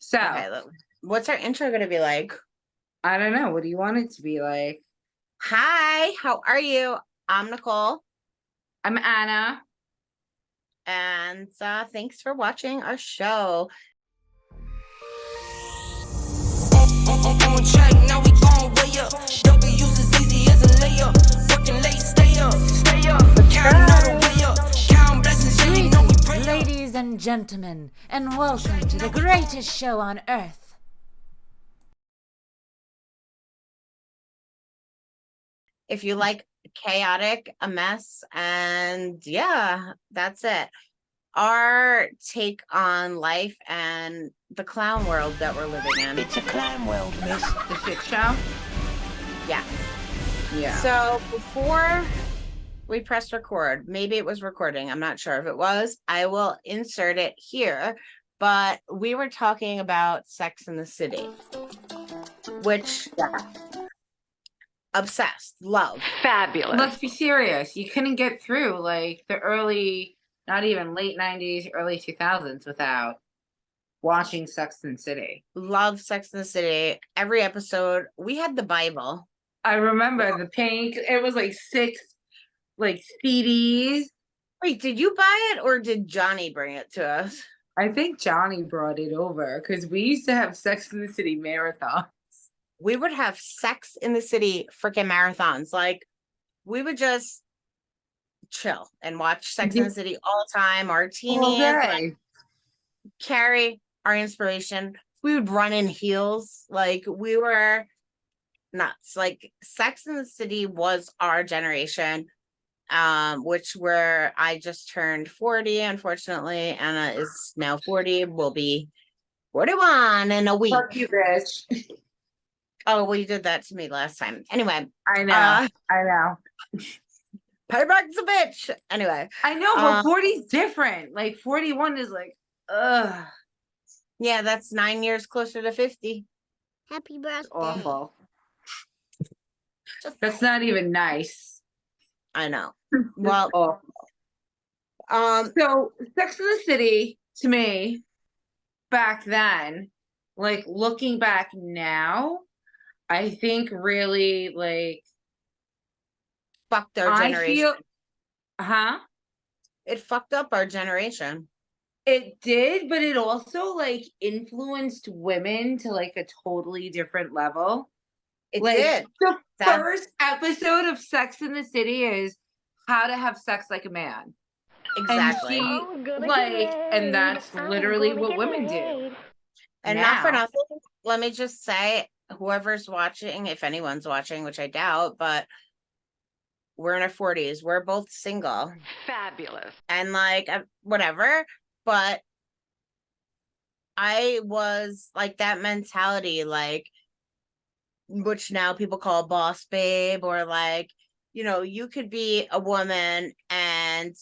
So, Okay, what's our intro gonna be like? I don't know. What do you want it to be like? Hi, how are you? I'm Nicole, I'm Anna. and thanks for watching our show. On track, now we on way up. W's as easy as a layup. Working late, stay up. Counting all the way up. Counting blessings, yeah, you know we pray up. Ladies and gentlemen, and welcome to the greatest show on earth. If you like chaotic, a mess, and yeah, that's it. Our take on life and the clown world that we're living in. It's a clown world, miss. The shit show? Yeah. Yeah. So before we press record, maybe it was recording, I'm not sure if it was, I will insert it here, but we were talking about Sex in the City, which obsessed, love. Fabulous. Let's be serious. You couldn't get through like the early, not even late 90s, early 2000s without watching Sex and the City. Love Sex in the City. Every episode, we had the Bible. I remember the pink, it was like 6 CDs. Wait, did you buy it or did Johnny bring it to us? I think Johnny brought it over because we used to have Sex in the City marathon. We would have Sex in the City freaking marathons. Like, we would just chill and watch Sex in the City all the time. Martinis, like, Carrie, our inspiration. We would run in heels. Like, we were nuts. Like, Sex in the City was our generation, which I just turned 40. Unfortunately, Anna is now 40. Will be 41 in a week. Fuck you, bitch. Oh, well, you did that to me last time. Anyway. I know. Payback's a bitch. Anyway. I know, but 40's different. Like 41 is like, ugh. Yeah, that's 9 years closer to 50. Happy birthday. It's awful. That's not even nice. I know. Well, so Sex in the City to me back then, like looking back now, I think really like fucked our generation. It fucked up our generation. It did, but it also like influenced women to like a totally different level. It like, did. The first episode of Sex in the City is how to have sex like a man. Exactly. And that's literally what women do. And not for nothing, let me just say, whoever's watching, if anyone's watching, which I doubt, but we're in our 40s. We're both single. Fabulous. And like, whatever. But I was like that mentality, like, which now people call boss babe, or like, you know, you could be a woman and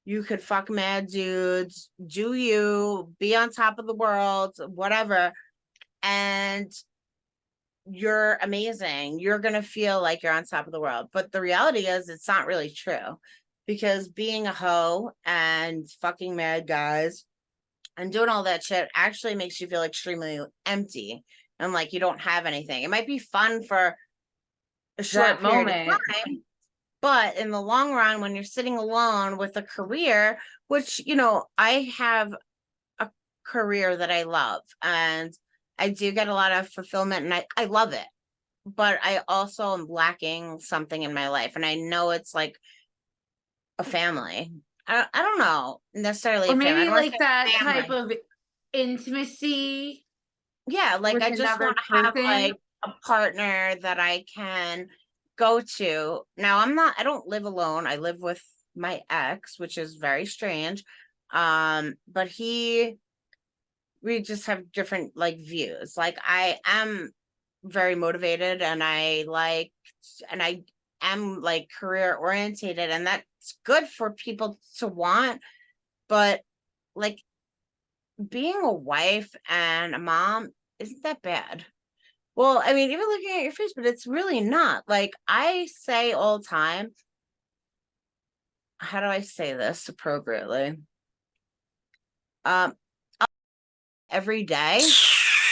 you could fuck mad dudes, do you, be on top of the world, whatever. And you're amazing. You're going to feel like you're on top of the world. But the reality is it's not really true, because being a hoe and fucking mad guys and doing all that shit actually makes you feel extremely empty and like you don't have anything. It might be fun for a short moment, time, but in the long run, when you're sitting alone with a career, which, you know, I have a career that I love and I do get a lot of fulfillment and I love it, but I also am lacking something in my life. And I know it's like a family. I don't know necessarily. Or maybe like that type of intimacy. Yeah, like I just want to have like a partner that I can go to. Now I don't live alone. I live with my ex, which is very strange. But we just have different like views. Like I am very motivated and I am like career orientated, and that's good for people to want, but like being a wife and a mom isn't that bad. Well, I mean, even looking at your face, but it's really not. Like I say all the time, how do I say this appropriately? Every day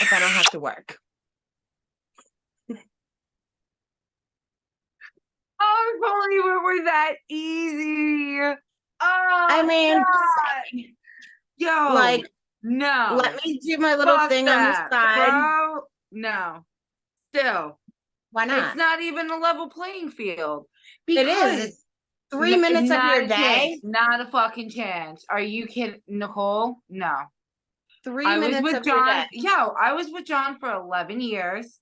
if I don't have to work. Oh, if only it were that easy. Oh, I mean, God. Yo, like, no. let me do my little Fuck thing on the that, side. bro. No. Still, Why not? it's not even a level playing field. It Because is. It's 3 minutes of not your a day. chance, not a fucking chance. Are you kidding, Nicole? No. 3 I was minutes with of your John. day. Yo, I was with John for 11 years.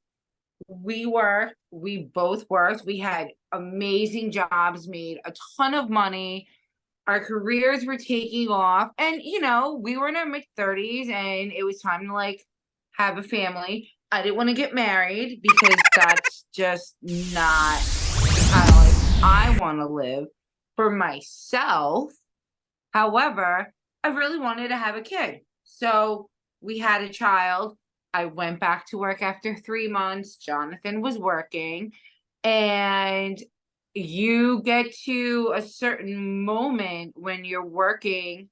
We both worked. We had amazing jobs, made a ton of money. Our careers were taking off. And, we were in our mid-30s and it was time to like have a family. I didn't want to get married because that's just not how I want to live for myself. However, I really wanted to have a kid. So we had a child. I went back to work after 3 months. Jonathan was working. And you get to a certain moment when you're working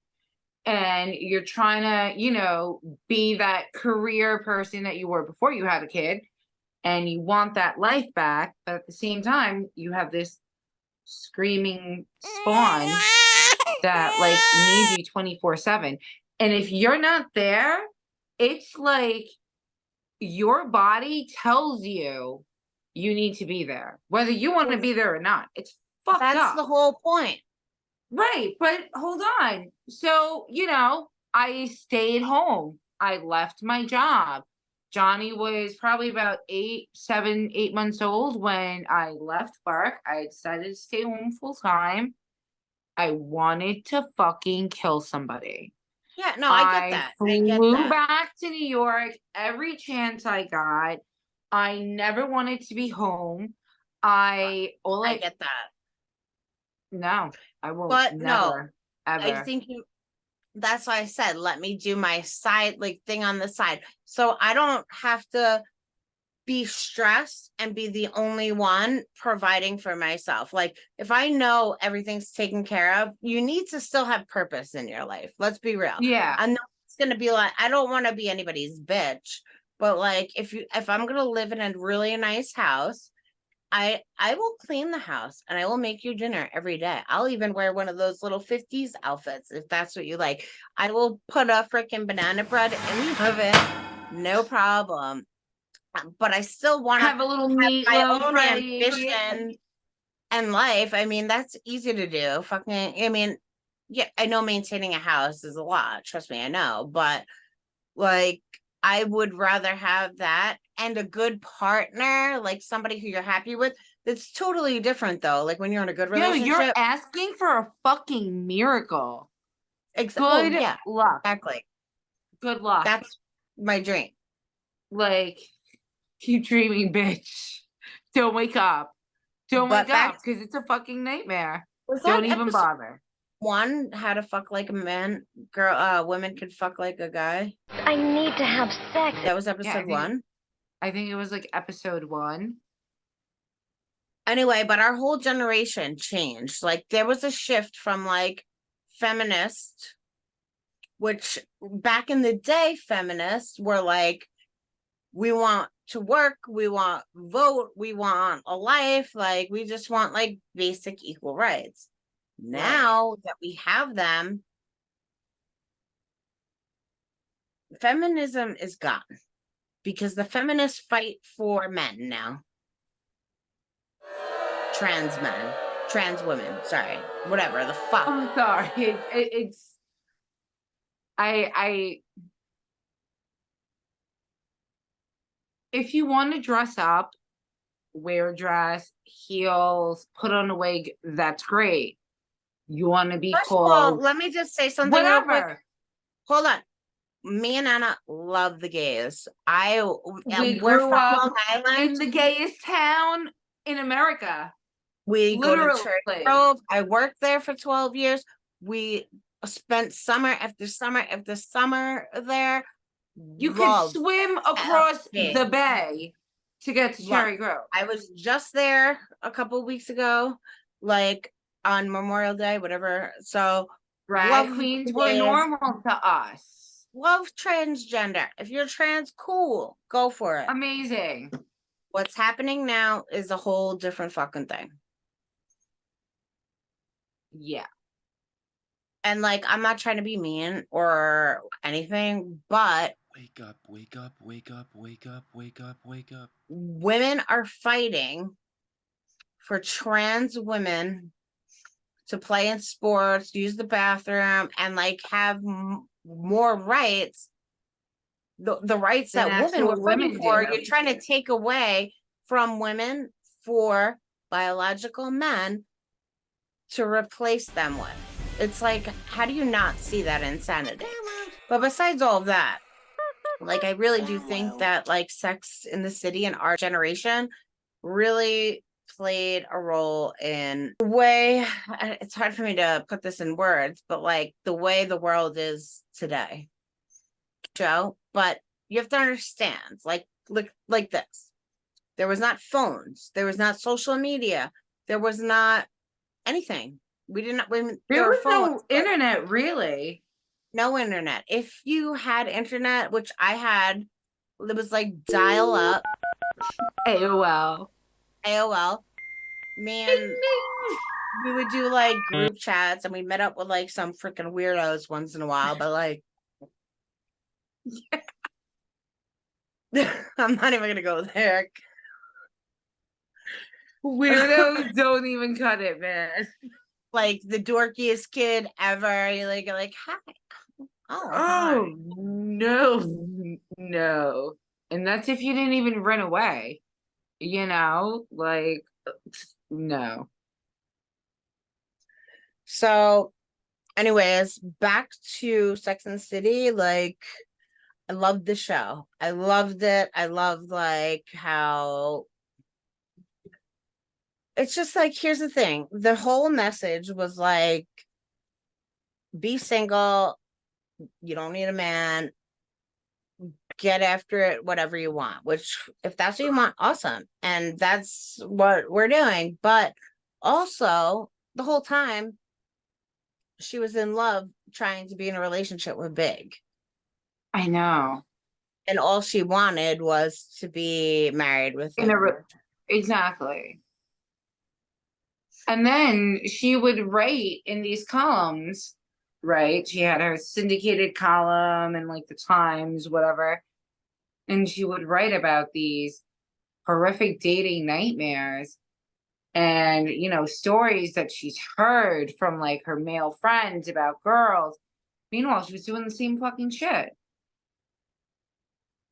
and you're trying to, be that career person that you were before you had a kid. And you want that life back. But at the same time, you have this screaming spawn that like needs you 24/7. And if you're not there, it's like your body tells you you need to be there, whether you want to be there or not. It's fucked That's up. the whole point. Right. But hold on. So, I stayed home. I left my job. Johnny was probably about 8 months old when I left work. I decided to stay home full time. I wanted to fucking kill somebody. Yeah, no, I get that. I get flew that. back to New York every chance I got. I never wanted to be home. I get that. No, I will But no, never, ever. I think that's why I said, let me do my side thing on the side. So I don't have to be stressed and be the only one providing for myself. Like, if I know everything's taken care of, you need to still have purpose in your life. Let's be real. Yeah. I know it's going to be like, I don't want to be anybody's bitch, but like, if I'm going to live in a really nice house, I will clean the house and I will make you dinner every day. I'll even wear one of those little 50s outfits if that's what you like. I will put a freaking banana bread in the oven, no problem. But I still want to have a little my meatloaf own ready. ambition and life. I mean, that's easy to do. I mean, yeah, I know maintaining a house is a lot. Trust me, I know. But like, I would rather have that and a good partner, like somebody who you're happy with. That's totally different, though. Like when you're in a good Yo, relationship. you're asking for a fucking miracle. Good luck. Exactly. Good luck. That's my dream. Like, keep dreaming, bitch. Don't wake up. Don't wake up because it's a fucking nightmare. Don't even bother. 1, how to fuck like a man, women could fuck like a guy. I need to have sex. That was episode 1. I think it was like episode 1. Anyway, but our whole generation changed. Like there was a shift from like feminist, which back in the day, feminists were like, we want to work, we want vote, we want a life, like we just want like basic equal rights. Now that we have them, feminism is gone because the feminists fight for men now. Trans men, trans women, sorry, whatever the fuck. I'm sorry. It's I if you want to dress up, wear a dress, heels, put on a wig, that's great. You want to be First cool. of all, let me just say something real quick. Whatever. Hold on. Me and Anna love the gays. We we're grew from up Long Island. in the gayest town in America. We go to Literally. Cherry Grove. I worked there for 12 years. We spent summer after summer after summer there. You could swim across the bay to get to Cherry Grove. I was just there a couple weeks ago, like on Memorial Day, whatever. So Drag queens were normal to us. love transgender. If you're trans, cool, go for it. Amazing. What's happening now is a whole different fucking thing. Yeah. And like, I'm not trying to be mean or anything, but Wake up, wake up, wake up, wake up, wake up, wake up. women are fighting for trans women to play in sports, use the bathroom, and like have more rights. The rights Than that women actual were fighting women for, do. you're trying to take away from women for biological men to replace them with. It's like, how do you not see that insanity? But besides all of that, like, I really do think that like Sex in the City in our generation really played a role in the way, it's hard for me to put this in words, but like the way the world is today. Joe, but you have to understand, like this. There was not phones, there was not social media, there was not anything. We didn't when There were was no phones, but internet, really. no internet. If you had internet, which I had, it was like dial up, AOL. AOL. Man, we would do like group chats and we met up with like some freaking weirdos once in a while, but like I'm not even gonna go there. Weirdos don't even cut it, man. Like the dorkiest kid ever. You're like, hi. Oh, hi. Oh, no. And that's if you didn't even run away. You know, like, no. So, anyways, back to Sex and the City. Like, I loved the show. I loved it. I loved like how it's just like, here's the thing. The whole message was like, be single. You don't need a man. Get after it, whatever you want, which if that's what you want, awesome. And that's what we're doing. But also, the whole time, she was in love trying to be in a relationship with Big. I know. And all she wanted was to be married with In him. a exactly. And then she would write in these columns, right? She had her syndicated column and like the Times, whatever. And she would write about these horrific dating nightmares and, you know, stories that she's heard from like her male friends about girls. Meanwhile, she was doing the same fucking shit.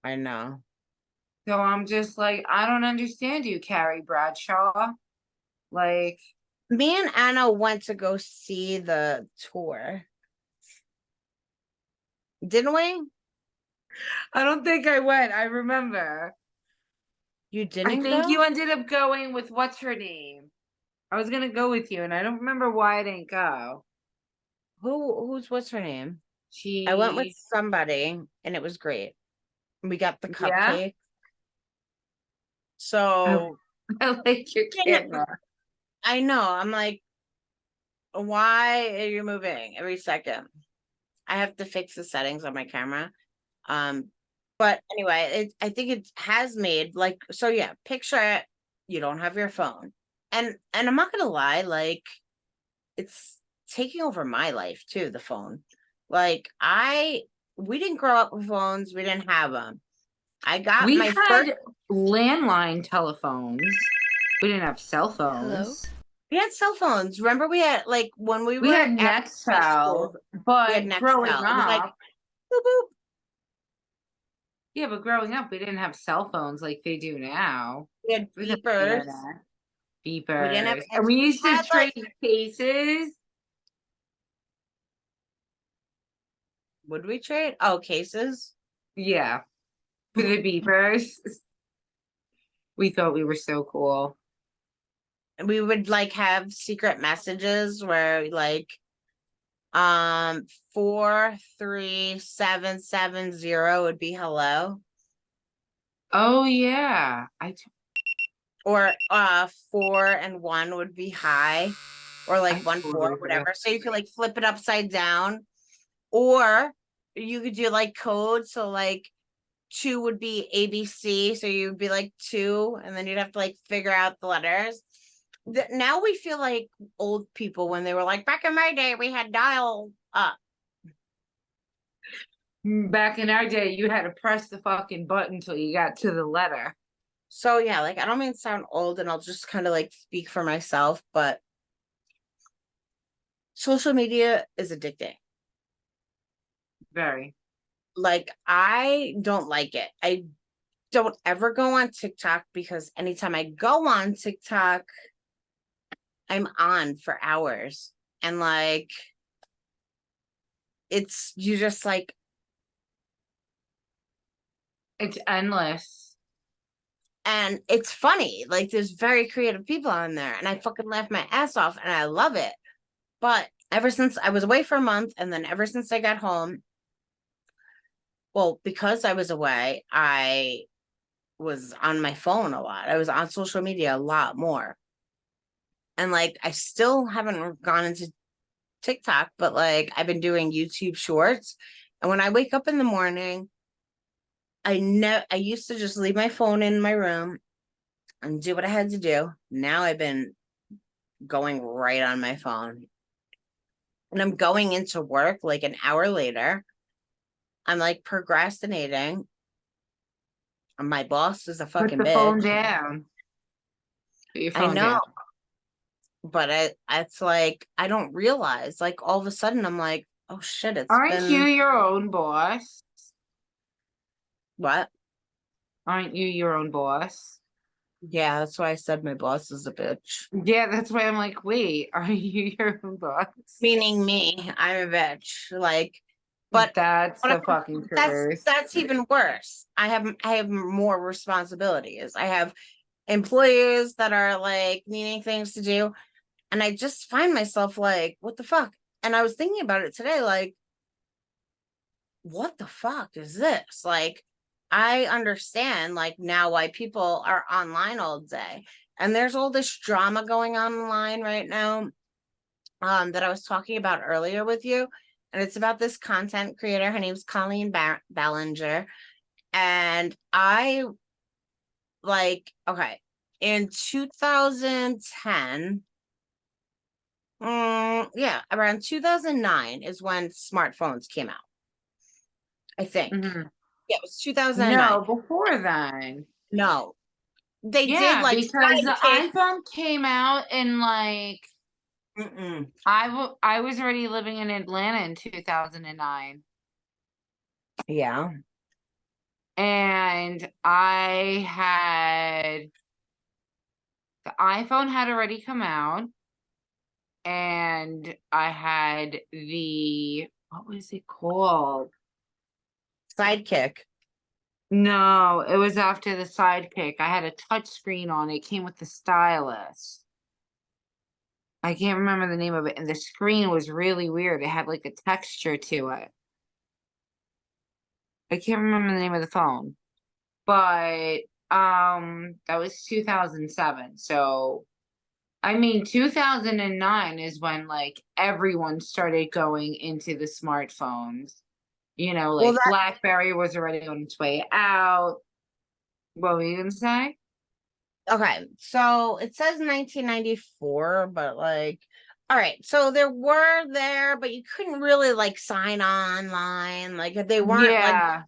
I know. So I'm just like, I don't understand you, Carrie Bradshaw. Like, Me and Anna went to go see the tour. Didn't we? I don't think I went. I remember. You I didn't think go? you ended up going with what's her name? I was gonna go with you, and I don't remember why I didn't go. What's her name? She I went with somebody and it was great. We got the Yeah? cupcake. So I like your Yeah. camera. I know. I'm like, why are you moving every second? I have to fix the settings on my camera. But anyway, I think it has made like, so yeah, picture it, you don't have your phone. And I'm not gonna lie, like it's taking over my life too, the phone. Like we didn't grow up with phones, we didn't have them. I got We my had first landline telephones. We didn't have cell phones. we had cell phones. Remember we had like when we We were had at high Nextel, school, we but had growing Nextel. It was like up, boop boop. yeah, but growing up, we didn't have cell phones like they do now. We had We didn't have beepers. internet. Beepers. didn't have And we used to had, like- trade cases. Would we trade? Oh, cases. Yeah. For the beepers. We thought we were so cool. And we would like have secret messages where like 43770 would be hello. Oh yeah. Or 4 and 1 would be hi. Or like I 1 4, totally whatever. So you could like flip it upside down. Or you could do like code. So like 2 would be ABC. So you'd be like 2, and then you'd have to like figure out the letters. Now we feel like old people when they were like, back in my day, we had dial up. Back in our day, you had to press the fucking button till you got to the letter. So yeah, like I don't mean to sound old, and I'll just kind of like speak for myself, but social media is addicting. Very. Like I don't like it. I don't ever go on TikTok because anytime I go on TikTok, I'm on for hours. And like it's you just like It's endless. and it's funny. Like there's very creative people on there and I fucking laugh my ass off and I love it. But ever since I was away for a month and then ever since I got home, well, because I was away, I was on my phone a lot. I was on social media a lot more. And like I still haven't gone into TikTok, but like I've been doing YouTube shorts. And when I wake up in the morning, I used to just leave my phone in my room and do what I had to do. Now I've been going right on my phone. And I'm going into work like an hour later. I'm like procrastinating. And my boss is a Put fucking the phone bitch. down. Put your I phone know. down. But it's like I don't realize. Like all of a sudden I'm like, oh shit, it's Aren't been you your own boss? what? Aren't you your own boss? Yeah, that's why I said my boss is a bitch. Yeah, that's why I'm like, wait, are you your own boss? Meaning me, I'm a bitch. Like, but That's the whatever, fucking truth. that's even worse. I have more responsibilities. I have employers that are like needing things to do, and I just find myself like, what the fuck? And I was thinking about it today, like, what the fuck is this? Like, I understand like now why people are online all day. And there's all this drama going on online right now that I was talking about earlier with you. And it's about this content creator. Her name's Colleen Ballinger. And I like, okay, in 2010, yeah, around 2009 is when smartphones came out. I think. Mhm. Yeah, it was 2009. No, before then. No, they did Yeah, like because the sidekick. iPhone came out in like Mm-mm. I was already living in Atlanta in 2009. Yeah. And I had the iPhone had already come out, and I had the what was it called? Sidekick. No, it was after the Sidekick. I had a touch screen on it. It came with the stylus. I can't remember the name of it, and the screen was really weird. It had like a texture to it. I can't remember the name of the phone. But that was 2007. So I mean 2009 is when like everyone started going into the smartphones. You know, Well, like that BlackBerry was already on its way out. What were you gonna say? okay. So it says 1994, but like, all right. So there were there, but you couldn't really like sign online. Like they weren't like. Yeah.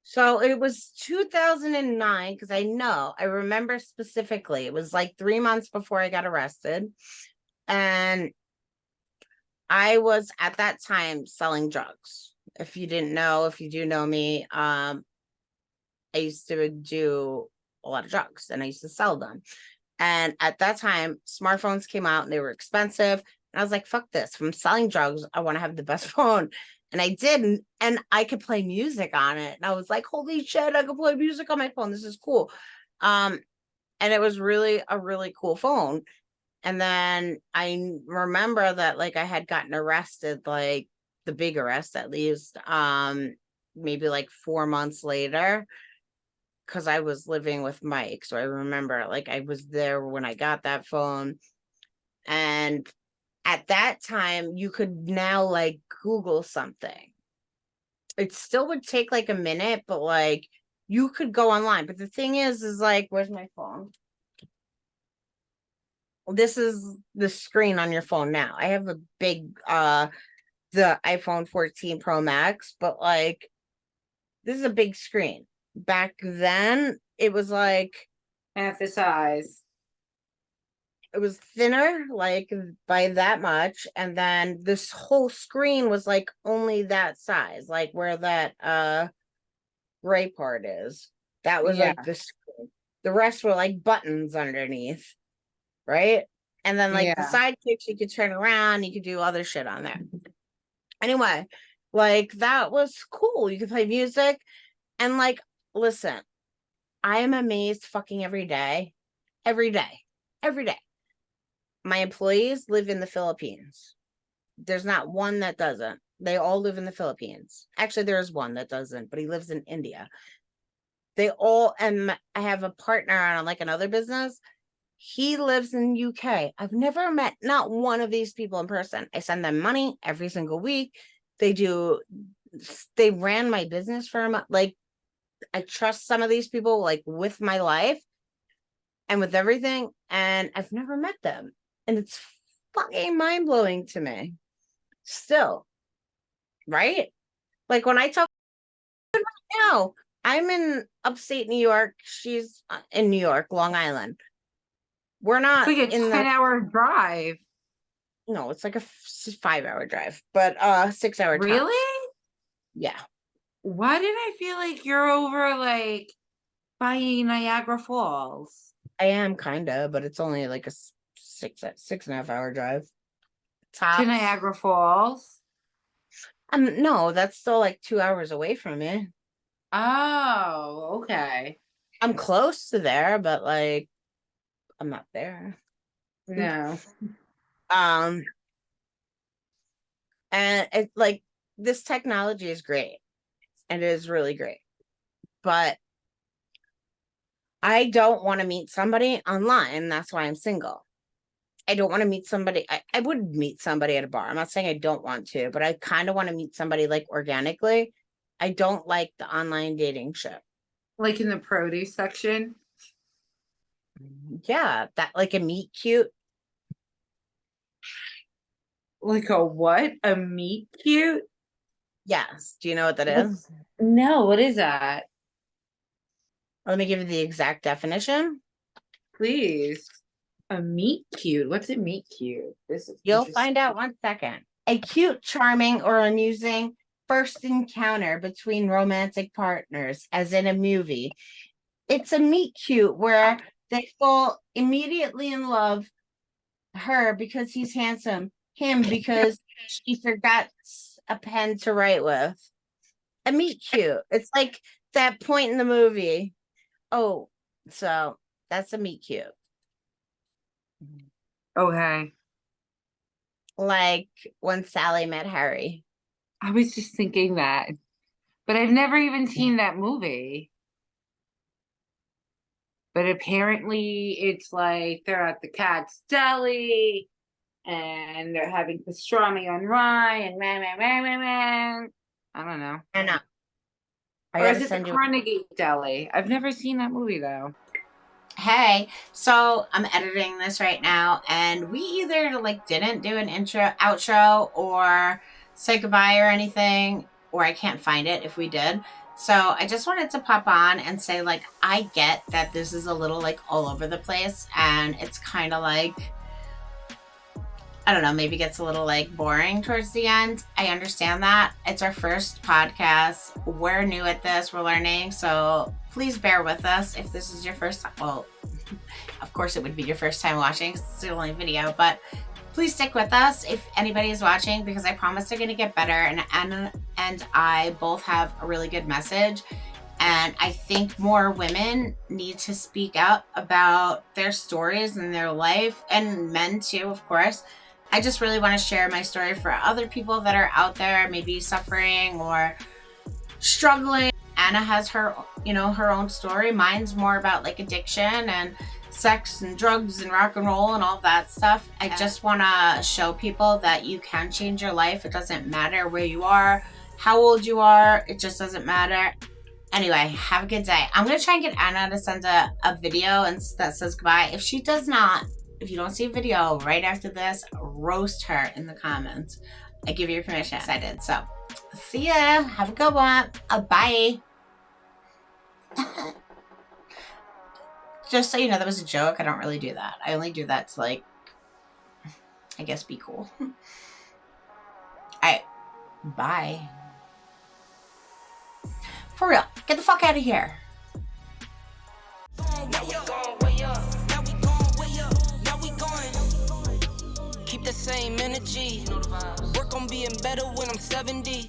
So it was 2009 because I remember specifically. It was like 3 months before I got arrested, and I was at that time selling drugs. If you didn't know, if you do know me, I used to do a lot of drugs and I used to sell them. And at that time, smartphones came out and they were expensive. And I was like, fuck this. If I'm selling drugs, I want to have the best phone. And I didn't. And I could play music on it. And I was like, holy shit, I could play music on my phone. This is cool. And it was really a really cool phone. And then I remember that like I had gotten arrested, like the big arrest at least, maybe like 4 months later, because I was living with Mike. So I remember like I was there when I got that phone. And at that time, you could now like Google something it still would take like a minute, but like you could go online. But the thing is like, where's my phone? This is the screen on your phone now. I have a big the iPhone 14 Pro Max, but like this is a big screen. Back then it was like half the size. it was thinner, like by that much, and then this whole screen was like only that size, like where that gray part is. That was like the screen. The rest were like buttons underneath, right? And then like the sidekicks, you could turn around, you could do other shit on there. Anyway, like that was cool. You could play music, and like, listen, I am amazed fucking every day. My employees live in the Philippines. There's not one that doesn't. They all live in the Philippines. Actually, there is one that doesn't, but he lives in India. They all, and I have a partner on like another business. He lives in UK. I've never met not one of these people in person. I send them money every single week. They ran my business for him. Like, I trust some of these people like with my life and with everything, and I've never met them. And it's fucking mind-blowing to me. Still. Right? Like when I talk right now, I'm in upstate New York. She's in New York, Long Island. We're not it's like a in 10-hour drive. No, it's like a 5-hour drive, but 6-hour time. Really? Yeah. Why did I feel like you're over like by Niagara Falls? I am kind of, but it's only like a 6.5 hour drive. Tops. To Niagara Falls? No, that's still like 2 hours away from me. Oh, okay. I'm close to there, but like I'm not there. No. And it like this technology is great. And it is really great. But I don't want to meet somebody online. That's why I'm single. I don't want to meet somebody. I would meet somebody at a bar. I'm not saying I don't want to, but I kind of want to meet somebody like organically. I don't like the online dating shit. Like in the produce section? Yeah, that like a meet cute. Like a what? A meet cute? Yes. Do you know what that is? No, what is that? Let me give you the exact definition. Please. A meet cute. What's a meet cute? This is You'll find out 1 second. A cute, charming, or amusing first encounter between romantic partners, as in a movie. It's a meet cute where they fall immediately in love, her because he's handsome, him because she forgot a pen to write with. A meet cute. It's like that point in the movie. Oh, so that's a meet cute. Okay. Like when Sally met Harry. I was just thinking that. But I've never even seen that movie. But apparently it's like they're at the Cat's Deli and they're having pastrami on rye and man. I don't know. I know. I Or gotta is it send the you. Carnegie Deli? I've never seen that movie though. Hey, so I'm editing this right now, and we either like didn't do an outro, or say goodbye or anything, or I can't find it if we did. So I just wanted to pop on and say, like, I get that this is a little like all over the place, and it's kind of like, I don't know, maybe gets a little like boring towards the end. I understand that. It's our first podcast. We're new at this. We're learning. So please bear with us if this is your first time. Well, of course it would be your first time watching. It's the only video, but please stick with us if anybody is watching, because I promise they're going to get better. And I both have a really good message. And I think more women need to speak up about their stories and their life, and men too, of course. I just really want to share my story for other people that are out there, maybe suffering or struggling. Anna has her, her own story. Mine's more about like addiction and sex and drugs and rock and roll and all that stuff. I just want to show people that you can change your life. It doesn't matter where you are. how old you are. It just doesn't matter. Anyway, have a good day. I'm going to try and get Anna to send a video and that says goodbye. If she does not, if you don't see a video right after this, roast her in the comments. I give you permission. I did. So, see ya. Have a good one. Bye. Just so you know, that was a joke. I don't really do that. I only do that to, like, I guess be cool. Alright. Bye. For real. Get the fuck out of here. Now we going way up. Now we going way up. Now we going. Keep the same energy. Work on being better when I'm 70.